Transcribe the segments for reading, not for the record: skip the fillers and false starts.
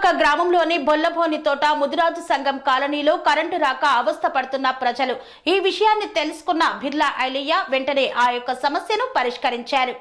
కొలనుపాక గ్రామంలోని బొల్లబోని తోట ముదిరాజు సంఘం కాలనీలో కరెంటు రాక అవస్థ పడుతున్న ప్రజలు ఈ విషయాన్ని తెలుసుకున్న బిర్లా ఐలయ్య వెంటనే ఆ యొక్క సమస్యను పరిష్కరించారు.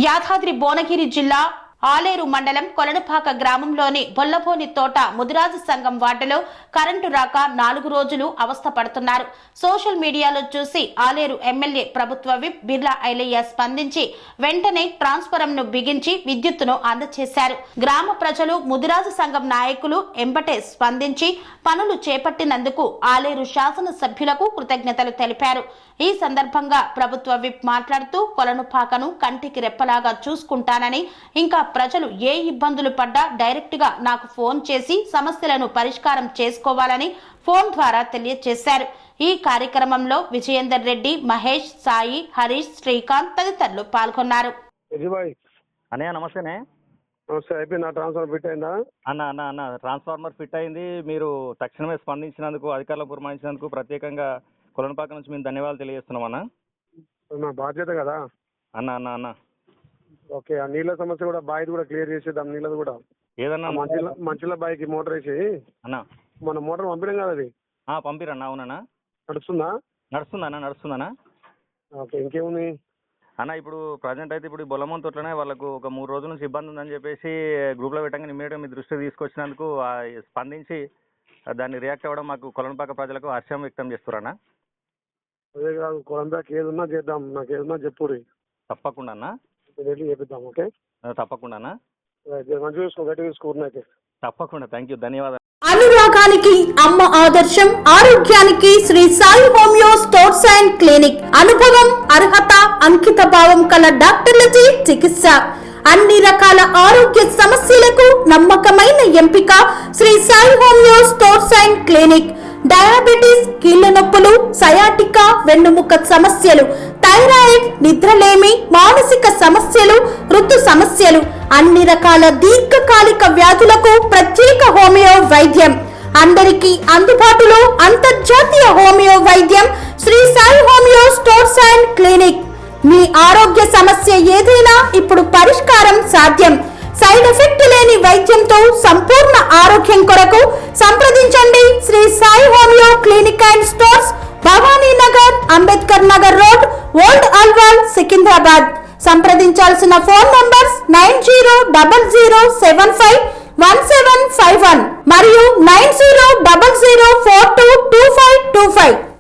యాదాద్రి భువనగిరి జిల్లా ఆలేరు మండలం కొలనుపాక గ్రామంలోని బొల్లబోని తోట ముదిరాజు సంఘం వార్డులో కరెంటు రాక 4 రోజులు అవస్థ పడుతున్నారు. సోషల్ మీడియాలో చూసి ఆలేరు ఎమ్మెల్యే ప్రభుత్వ విప్ బిర్లా ఐలయ్య స్పందించి వెంటనే ట్రాన్స్ఫారం ను బిగించి విద్యుత్తును అందజేశారు. గ్రామ ప్రజలు ముదిరాజు సంఘం నాయకులు ఎంబటే స్పందించి పనులు చేపట్టినందుకు ఆలేరు శాసన సభ్యులకు కృతజ్ఞతలు తెలిపారు. ఈ సందర్భంగా ప్రభుత్వ విప్ మాట్లాడుతూ కొలనుపాకను కంటికి రెప్పలాగా చూసుకుంటానని, ఇంకా ప్రజలు ఏ ఇబ్బందులు పడ్డా డైరెక్ట్ గా నాకు ఫోన్ చేసి సమస్యలను పరిష్కారం చేసుకోవాలని ఫోన్ ద్వారా తెలియజేశారు. ఈ కార్యక్రమంలో విజయేందర్ రెడ్డి, మహేష్, సాయి, హరీష్, శ్రీకాంత్ తదితరులు పాల్గొన్నారు. ట్రాన్స్ఫార్మర్ ఫిట్ అయింది. మీరు తక్షణమే స్పందించినందుకు, అధికారులకు పురమాయించినందుకు ప్రత్యేకంగా కొలనుపాక నుంచి మేము ధన్యవాదాలు తెలియజేస్తున్నాం అన్న. నా బాధ్యత కదా అన్న అన్న అన్న ఓకే. ఆ నీళ్ళ సమస్య కూడా బాయిది కూడా క్లియర్ చేసేద్దాం. నీళ్ళది కూడా ఏదన్నా మంచిల బాయికి మోటార్ వేసి అన్న మన మోటార్ పంపిణం కదా, అది పంపిరన్నా. అవునన్నా, నడుస్తుందా? ఓకే. ఇంకేముంది అన్న, ఇప్పుడు ప్రజెంట్ అయితే ఇప్పుడు బొల్లమోన్ తోటలోనే వాళ్ళకు ఒక 3 రోజుల నుంచి ఇబ్బంది ఉందని చెప్పేసి గ్రూప్లో పెట్టంగా ఇమీడియట్గా మీ దృష్టికి తీసుకొచ్చినందుకు స్పందించి దాన్ని రియాక్ట్ అవ్వడం మాకు కొలనుపాక ప్రజలకు హర్షం వ్యక్తం చేస్తున్నారన్నా. అదే కాదు, కొలంబాకి ఏదన్నా చేద్దాం, నాకు ఏదన్నా చెప్పురి. తప్పకుండా అన్న, చేపిద్దాం. ఓకే, తప్పకుండా అన్న, మంచిగా చూసుకో, గట్టిగా చూసుకున్నైతే. తప్పకుండా. థ్యాంక్ యూ, ధన్యవాదాలు. అనురాగానికి అమ్మ ఆదర్శం, ఆరోగ్యానికి Shri Sai homeo stores and clinic. అనుభవం, అర్హత, అంకిత భావం కల డాక్టర్లచే చికిత్స. అన్ని రకాల ఆరోగ్య సమస్యలకు నమ్మకమైన ఎంపిక Shri Sai homeo stores and clinic. Diabetes, కీళ్ల నొప్పులు, సయాటికా, వెన్నుముక సమస్యలు, థైరాయిడ్, నిద్రలేమి, మానసిక సమస్యలు, ఋతు సమస్యలు, అన్ని రకాల దీర్ఘకాలిక వ్యాధులకు ప్రత్యేక హోమియో వైద్యం. అందరికీ అందుబాటులో అంతర్జాతీయ హోమియో వైద్యం Shri Sai homeo stores and clinic. మీ ఆరోగ్య సమస్య ఏదైనా ఇప్పుడు పరిష్కారం సాధ్యం. సైడ్ ఎఫెక్ట్ లేని వైద్యంతో సంపూర్ణ ఆరోగ్యం కొరకు సంప్రదించండి Shri Sai homeo clinic and stores, Bhavani Nagar, Ambedkar Nagar road, old Alwal, Secunderabad. సంప్రదించాల్సిన ఫోన్ నంబర్స్ 9000751751 మరియు 9000422525.